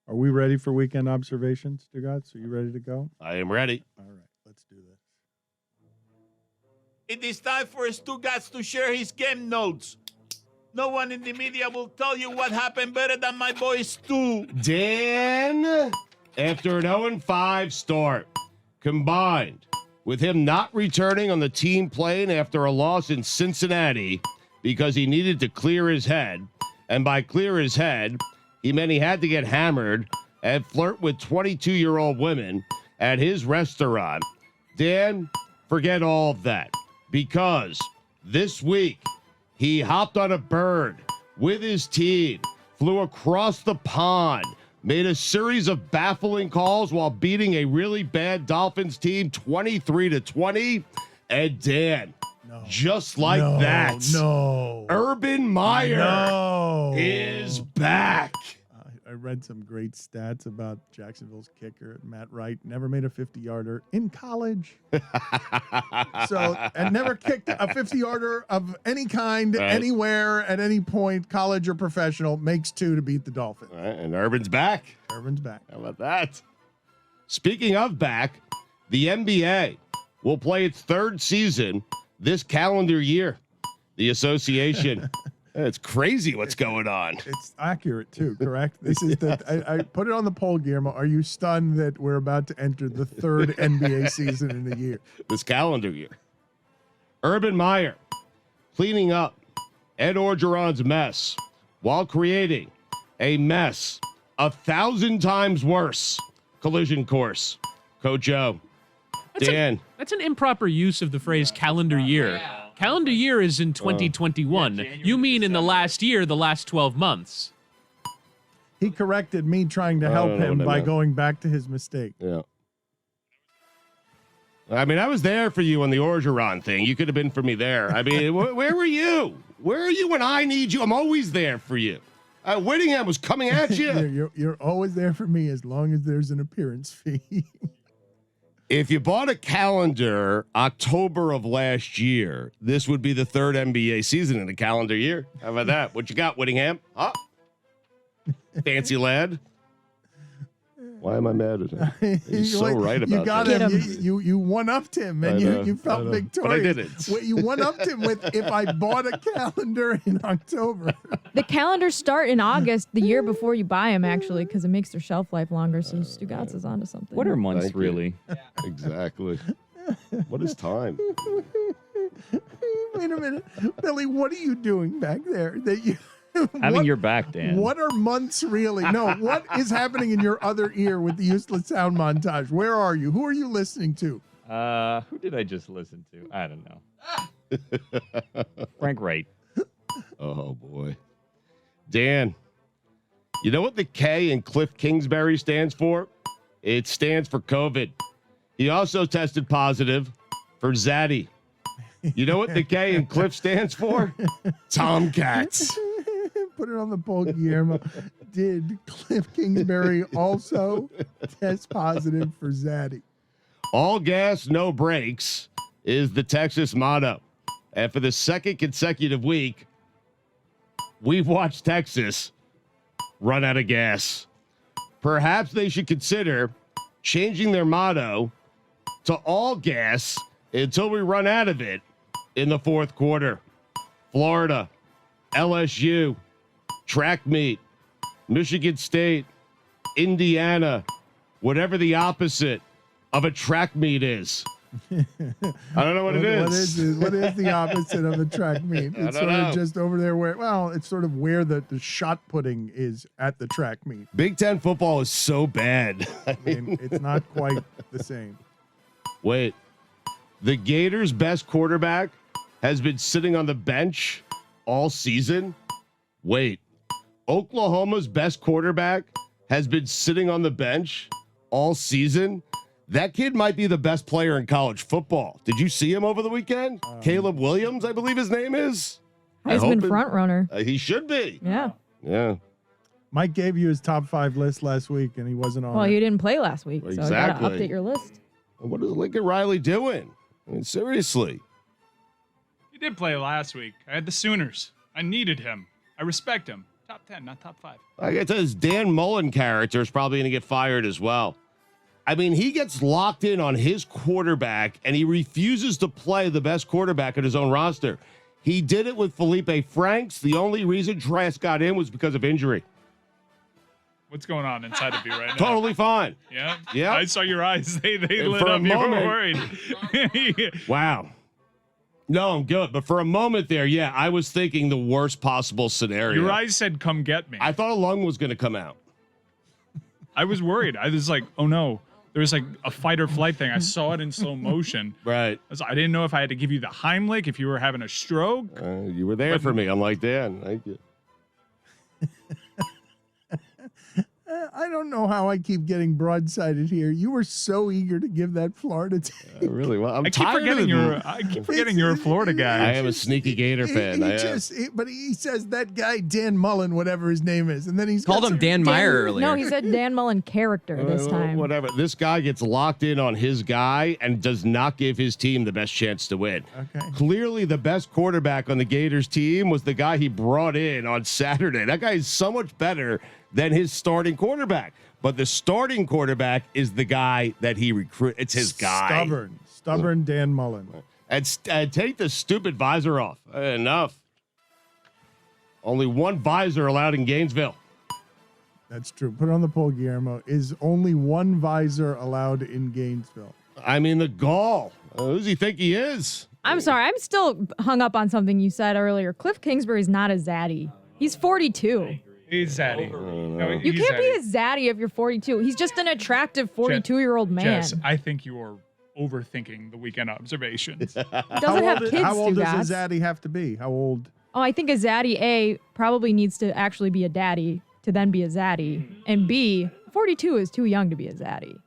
Are we ready for weekend observations, Stugotz? Are you ready to go? I am ready. All right, let's do this. It is time for Stugotz to share his game notes. No one in the media will tell you what happened better than my boy Stu. Dan, after an 0-5 start, combined with him not returning on the team plane after a loss in Cincinnati because he needed to clear his head, and by clear his head, he meant he had to get hammered and flirt with 22-year-old women at his restaurant. Dan, forget all of that, because this week he hopped on a bird with his team, flew across the pond, made a series of baffling calls while beating a really bad Dolphins team 23-20. And Dan, just like that, Urban Meyer is back. I read some great stats about Jacksonville's kicker, Matt Wright. Never made a 50-yarder in college. And never kicked a 50-yarder of any kind, anywhere, at any point, college or professional. Makes 2 to beat the Dolphins. All right, and Urban's back. Urban's back. How about that? Speaking of back, the NBA will play its 3rd season this calendar year. The association. It's crazy what's going on. It's accurate, too, correct? This is I put it on the poll, Guillermo. Are you stunned that we're about to enter the 3rd NBA season in a year? This calendar year. Urban Meyer cleaning up Ed Orgeron's mess while creating a mess 1,000 times worse. Collision course. Coach O. Dan. That's an improper use of the phrase calendar year. Calendar year is in 2021. You mean in the last year, the last 12 months. He corrected me trying to help him by going back to his mistake. Yeah. I mean, I was there for you on the Orgeron thing. You could have been for me there. I mean, where were you? Where are you when I need you? I'm always there for you. Whittingham was coming at you. You're always there for me as long as there's an appearance fee. If you bought a calendar October of last year, this would be the 3rd NBA season in a calendar year. How about that? What you got, Whittingham? Huh? Fancy lad. Why am I mad at him? He's so right about you got that. him. You one-upped him, and you felt victorious. But I didn't. You one-upped him with, if I bought a calendar in October. The calendars start in August, the year before you buy them, actually, because it makes their shelf life longer. So Stugotz is onto something. What are months, really? Exactly. What is time? Wait a minute. Billy, what are you doing back there? Having your back, Dan. What are months really? No, what is happening in your other ear with the useless sound montage? Where are you? Who are you listening to? Who did I just listen to? I don't know. Frank Wright. Oh, boy. Dan, you know what the K in Cliff Kingsbury stands for? It stands for COVID. He also tested positive for Zaddy. You know what the K in Cliff stands for? Tomcats. Put it on the poll, Guillermo. Did Cliff Kingsbury also test positive for Zaddy? All gas, no brakes is the Texas motto. And for the 2nd consecutive week, we've watched Texas run out of gas. Perhaps they should consider changing their motto to all gas until we run out of it in the 4th quarter. Florida, LSU, track meet, Michigan State, Indiana, whatever the opposite of a track meet is. I don't know what it is. What is the opposite of a track meet? It's sort of just over there where, it's sort of where the shot putting is at the track meet. Big Ten football is so bad. I mean, it's not quite the same. Wait, the Gators' best quarterback has been sitting on the bench all season? Wait, Oklahoma's best quarterback has been sitting on the bench all season? That kid might be the best player in college football. Did you see him over the weekend? Caleb Williams, I believe his name is. Heisman front runner. He should be. Yeah. Yeah. Mike gave you his top 5 list last week, and he wasn't on. Well, you didn't play last week, so you got to update your list. What is Lincoln Riley doing? I mean, seriously. He did play last week. I had the Sooners. I needed him. I respect him. Top 10, not top 5. Like it says, Dan Mullen character is probably going to get fired as well. I mean, he gets locked in on his quarterback, and he refuses to play the best quarterback in his own roster. He did it with Felipe Franks. The only reason Trask got in was because of injury. What's going on inside of you right now? Totally fine. Yeah? Yeah. I saw your eyes. They lit for a up. You were moment- worried. Wow. No, I'm good. But for a moment there, yeah, I was thinking the worst possible scenario. Your eyes said, come get me. I thought a lung was going to come out. I was worried. I was like, oh no. There was like a fight or flight thing. I saw it in slow motion. Right. I didn't know if I had to give you the Heimlich, if you were having a stroke. You were there for me. I'm like, Dan, thank you. I don't know how I keep getting broadsided here. You were so eager to give that Florida team. Really well. I'm I keep tired forgetting of you're a Florida guy. I am a sneaky Gator fan. But he says that guy Dan Mullen, whatever his name is, and then he's Called him Dan Meyer earlier. No, he said Dan Mullen character this time. Whatever. This guy gets locked in on his guy and does not give his team the best chance to win. Okay. Clearly, the best quarterback on the Gators team was the guy he brought in on Saturday. That guy is so much better than his starting quarterback. But the starting quarterback is the guy that he recruited. It's his guy. Stubborn Dan Mullen. And take the stupid visor off. Enough. Only one visor allowed in Gainesville. That's true. Put it on the poll, Guillermo. Is only one visor allowed in Gainesville? I mean, the gall. Who does he think he is? I'm sorry. I'm still hung up on something you said earlier. Cliff Kingsbury's not a zaddy. He's 42. He's zaddy. No, You can't be a zaddy if you're 42. He's just an attractive 42-year-old man. Jess, I think you are overthinking the weekend observations. He doesn't have kids, How old Stugotz. does a zaddy have to be? How old? Oh, I think a zaddy, A, probably needs to actually be a daddy to then be a zaddy. And B, 42 is too young to be a zaddy.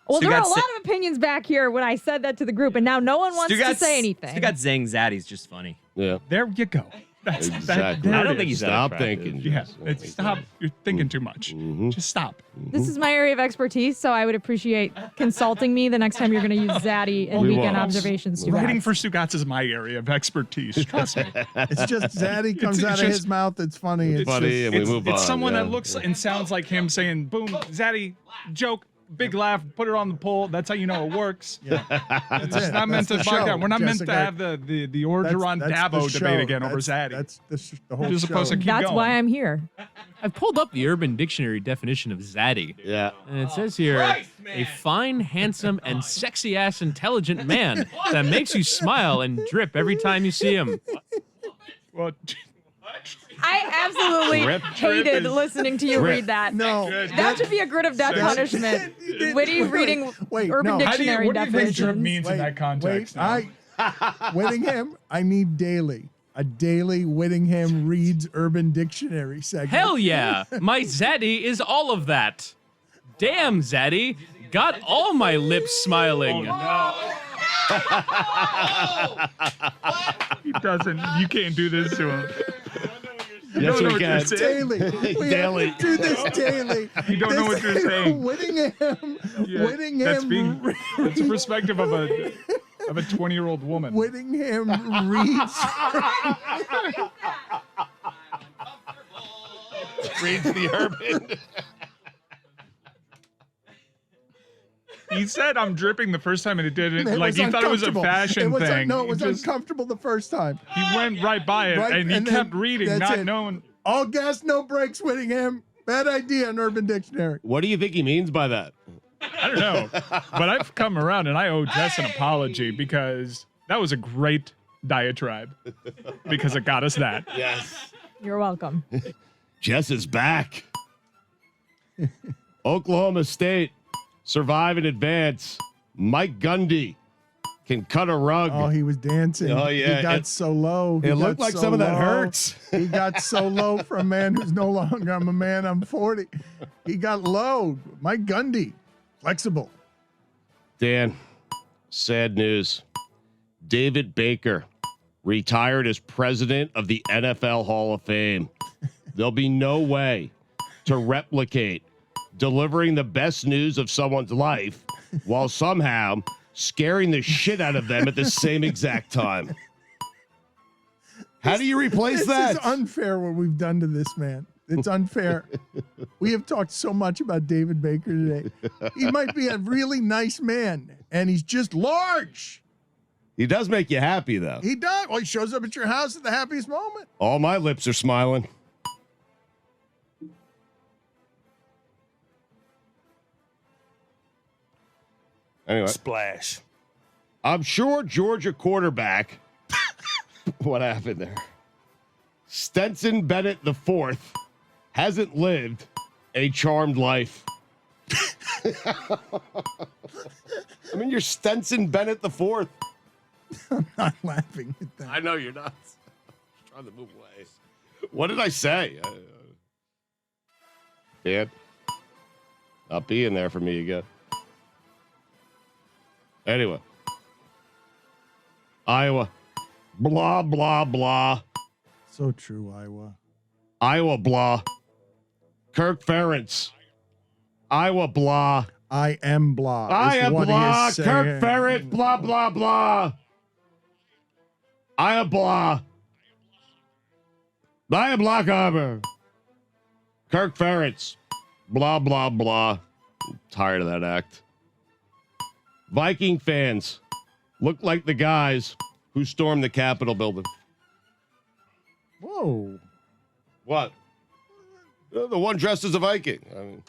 Well, there were a lot of opinions back here when I said that to the group, and now no one wants to say anything. Stugotz saying Zaddy's just funny. Yeah. There you go. That's Exactly. that I don't it think is. he's that Stop attractive. thinking. Yeah, Jess. stop. You're thinking too much. Just stop. This is my area of expertise, so I would appreciate consulting me the next time you're going to use zaddy and We weekend won't. observations. Writing Stugotz. for Stugotz is my area of expertise. Trust me. It's just zaddy comes It's out of just- his mouth. It's funny. It's funny, and we move on. It's someone yeah. that looks and sounds like him saying, boom, Zaddy, joke, big laugh, put it on the poll. That's how you know it works. That's It's it. not meant to That's the bug show, down. We're not meant Jessica. to have the Orgeron That's the Dabo show. debate again over That's- Zaddy. That's the whole You're show. supposed to keep That's going. why I'm here. I've pulled up the Urban Dictionary definition of zaddy. Yeah. And it says here, a fine, handsome, and sexy-ass intelligent man that makes you smile and drip every time you see him. Well, I absolutely Drip. hated Drip is- listening to you Drip. read that. No. That should be a grid of death punishment. Witty reading wait, Urban no. how do you, Dictionary what do you think drip definitions. means in that context? now? Whittingham, I need daily. A daily Whittingham reads Urban Dictionary segment. Hell yeah! My zaddy is all of that. Damn, zaddy. Got all my lips smiling. He doesn't. You can't do this to him. You Yes, don't know we what can. you're saying. Daily. We Daily. have to do this daily. You don't know what you're saying. Whittingham. Yeah, Whittingham. that's the perspective of a 20-year-old woman. Whittingham reads. Reads the Urban. He said I'm dripping the first time and it didn't. It Like was he thought it was a uncomfortable. fashion It was thing. No, it was just, uncomfortable the first time. He went right by it Right, and he and kept then reading, that's not it. knowing. All gas, no brakes, Whittingham. Bad idea in Urban Dictionary. What do you think he means by that? I don't know. But I've come around and I owe Jess an apology because that was a great diatribe because it got us that. Yes. You're welcome. Jess is back. Oklahoma State survive in advance. Mike Gundy can cut a rug. Oh, he was dancing. Oh, yeah. He got so low. He it got looked like so some of that low. hurts. He got so low for a man who's no longer, I'm a man, I'm 40. He got low. Mike Gundy, flexible. Dan, sad news. David Baker retired as president of the NFL Hall of Fame. There'll be no way to replicate delivering the best news of someone's life while somehow scaring the shit out of them at the same exact time. How do you replace This that? is unfair what we've done to this man. It's unfair. We have talked so much about David Baker today. He might be a really nice man, and he's just large. He does make you happy, though. He does. Well, he shows up at your house at the happiest moment. All my lips are smiling. Anyway. Splash. I'm sure Georgia quarterback. What happened there? Stetson Bennett IV hasn't lived a charmed life. I mean, you're Stetson Bennett IV. I'm not laughing at that. I know you're not. I'm trying to move away. What did I say? Dad, not being there for me again. Anyway, Iowa, blah, blah, blah. So true, Iowa. Iowa, blah. Kirk Ferentz, Iowa, blah. I am blah. I is am what he blah. is saying. Kirk Ferentz, blah, blah, blah. I am blah. I am blah, Arbor. Kirk Ferentz, blah, blah, blah. I'm tired of that act. Viking fans look like the guys who stormed the Capitol building. Whoa. What? The one dressed as a Viking. I mean,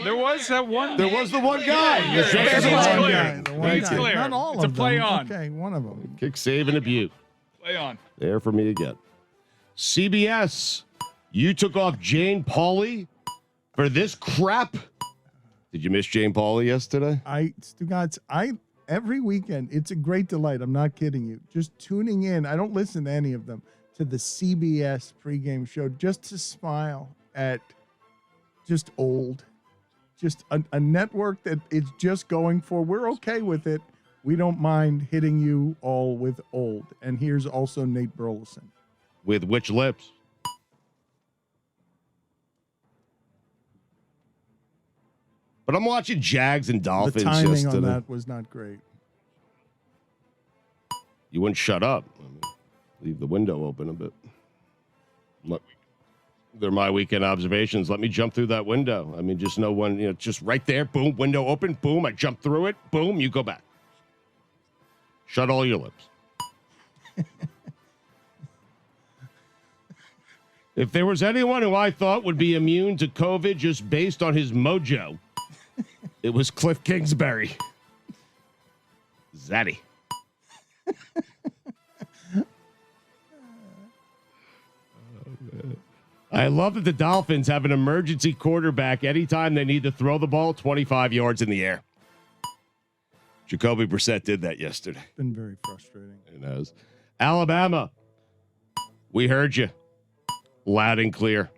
There was that one. there was the one guy. Yeah, Dressed as a it's Viking. clear. The one It's guy. clear. Not all It's a of play them. on. Okay, one of them. Kick, save, and a butte. Play on. There for me again. CBS, you took off Jane Pauley for this crap. Did you miss Jane Pauley yesterday? Stugotz, every weekend, it's a great delight. I'm not kidding you. Just tuning in. I don't listen to any of them, to the CBS pregame show just to smile at just old. Just a network that it's just going for. We're okay with it. We don't mind hitting you all with old. And here's also Nate Burleson. With which lips? But I'm watching Jags and Dolphins The timing yesterday. on that was not great. You wouldn't shut up. I mean, leave the window open a bit. They're my weekend observations. Let me jump through that window. I mean, just no one, just right there. Boom, window open. Boom, I jump through it. Boom, you go back. Shut all your lips. If there was anyone who I thought would be immune to COVID just based on his mojo, it was Cliff Kingsbury. Zaddy. I love that the Dolphins have an emergency quarterback anytime they need to throw the ball 25 yards in the air. Jacoby Brissett did that yesterday. Been very frustrating. It has. Alabama, we heard you loud and clear.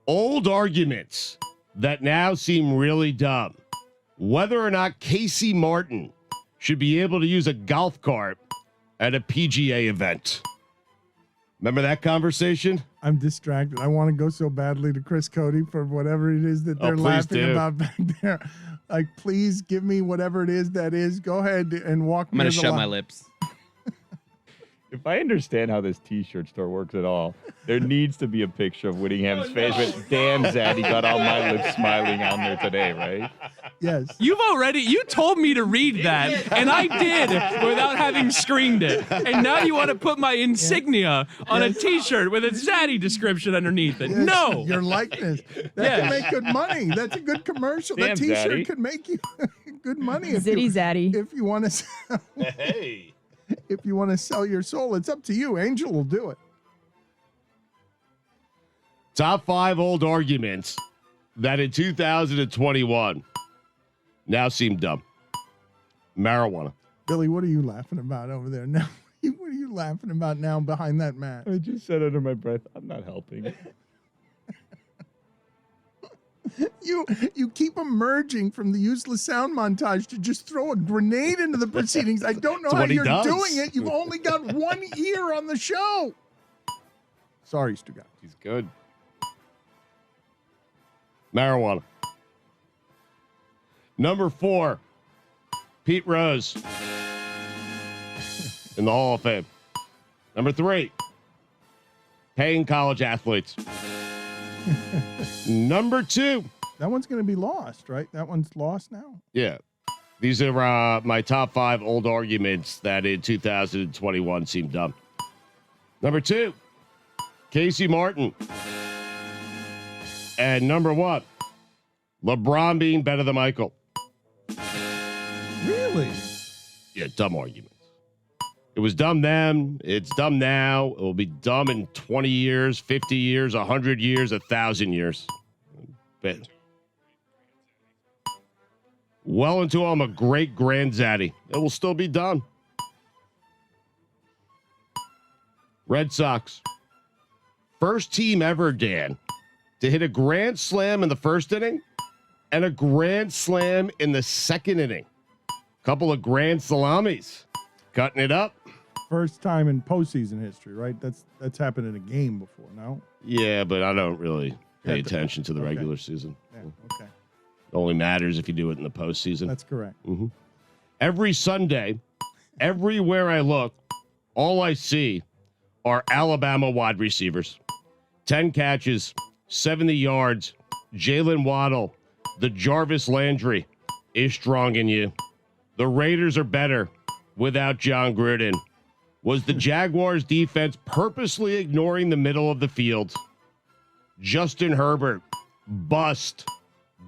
Old arguments that now seem really dumb. Whether or not Casey Martin should be able to use a golf cart at a PGA event. Remember that conversation? I'm distracted. I want to go so badly to Chris Cody for whatever it is that they're please laughing do. about back there. Like, please give me whatever it is that is. Go ahead and walk I'm me gonna to the shut line. my lips. If I understand how this T-shirt store works at all, there needs to be a picture of Whittingham's face. But damn, Zaddy got all my lips smiling on there today, right? Yes. You told me to read that, and I did without having screened it. And now you want to put my insignia on a T-shirt with a Zaddy description underneath it. Yes, No. Your likeness. That Yes. can make good money. That's a good commercial. Damn, that T-shirt Zaddy. could make you good money if Zitty you, Zaddy. if you want to sell. Hey. If you want to sell your soul, it's up to you. Angel will do it. Top 5 old arguments that in 2021 now seem dumb. Marijuana. Billy, what are you laughing about over there now? What are you laughing about now behind that mat? I just said under my breath, I'm not helping. You keep emerging from the useless sound montage to just throw a grenade into the proceedings. I don't know That's how what he you're does. doing it. You've only got one ear on the show. Sorry, Stugotz. He's good. Marijuana. Number 4, Pete Rose in the Hall of Fame. Number 3, paying college athletes. Number 2. That one's going to be lost, right? That one's lost now. Yeah. These are my top 5 old arguments that in 2021 seemed dumb. Number 2, Casey Martin. And number 1, LeBron being better than Michael. Really? Yeah, dumb arguments. It was dumb then. It's dumb now. It will be dumb in 20 years, 50 years, 100 years, 1,000 years. But well into I'm a great granddaddy. It will still be dumb. Red Sox. First team ever, Dan, to hit a grand slam in the first inning and a grand slam in the second inning. Couple of grand salamis. Cutting it up. First time in postseason history, right? That's happened in a game before, no? Yeah, but I don't really pay attention to the regular season. Yeah, okay. It only matters if you do it in the postseason. That's correct. Mm-hmm. Every Sunday, everywhere I look, all I see are Alabama wide receivers. 10 catches, 70 yards. Jalen Waddle, the Jarvis Landry is strong in you. The Raiders are better without John Gruden. Was the Jaguars defense purposely ignoring the middle of the field? Justin Herbert, bust,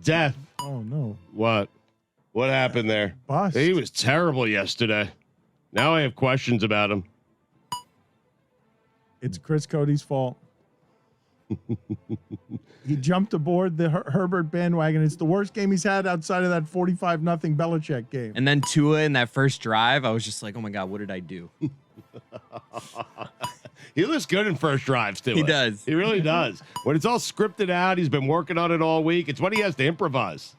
death. Oh, no. What? What happened there? Bust. He was terrible yesterday. Now I have questions about him. It's Chris Cody's fault. He jumped aboard the Herbert bandwagon. It's the worst game he's had outside of that 45-0 Belichick game. And then Tua in that first drive, I was just like, oh my God, what did I do? He looks good in first drives, too. He does. He really does. When it's all scripted out, he's been working on it all week. It's when he has to improvise.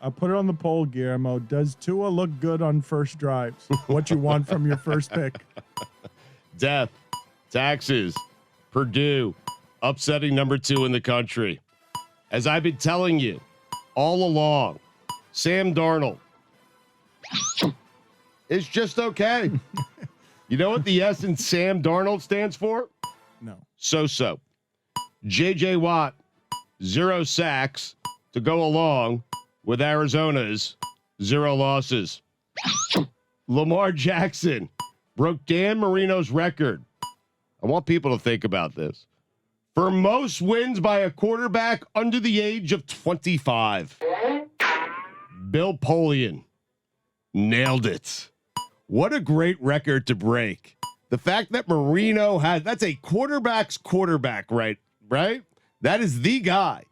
I'll put it on the poll, Guillermo. Does Tua look good on first drives? What you want from your first pick? Death, taxes, Purdue, upsetting number 2 in the country. As I've been telling you all along, Sam Darnold is just okay. You know what the S in Sam Darnold stands for? No. So. J.J. Watt, 0 sacks to go along with Arizona's 0 losses. Lamar Jackson broke Dan Marino's record. I want people to think about this. For most wins by a quarterback under the age of 25. Bill Polian nailed it. What a great record to break. The fact that Marino that's a quarterback's quarterback, right? That is the guy.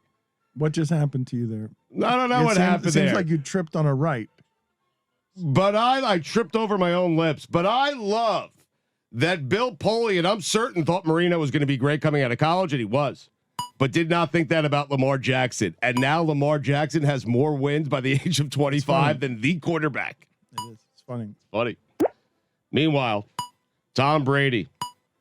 What just happened to you there? I don't know what happened It there. seems like you tripped on a right. But I tripped over my own lips. But I love that Bill Polian, I'm certain, thought Marino was going to be great coming out of college, and he was. But did not think that about Lamar Jackson. And now Lamar Jackson has more wins by the age of 25 than the quarterback. It is. It's funny. Funny. Meanwhile, Tom Brady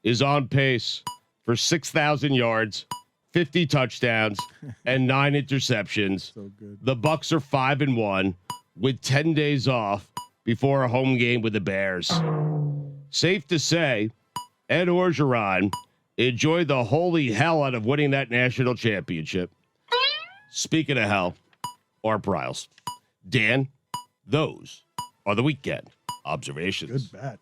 is on pace for 6,000 yards, 50 touchdowns, and 9 interceptions. So good. The Bucs are 5-1 with 10 days off before a home game with the Bears. Safe to say, Ed Orgeron enjoyed the holy hell out of winning that national championship. Speaking of hell, or Pryles. Dan, those are the weekend observations. Good batch.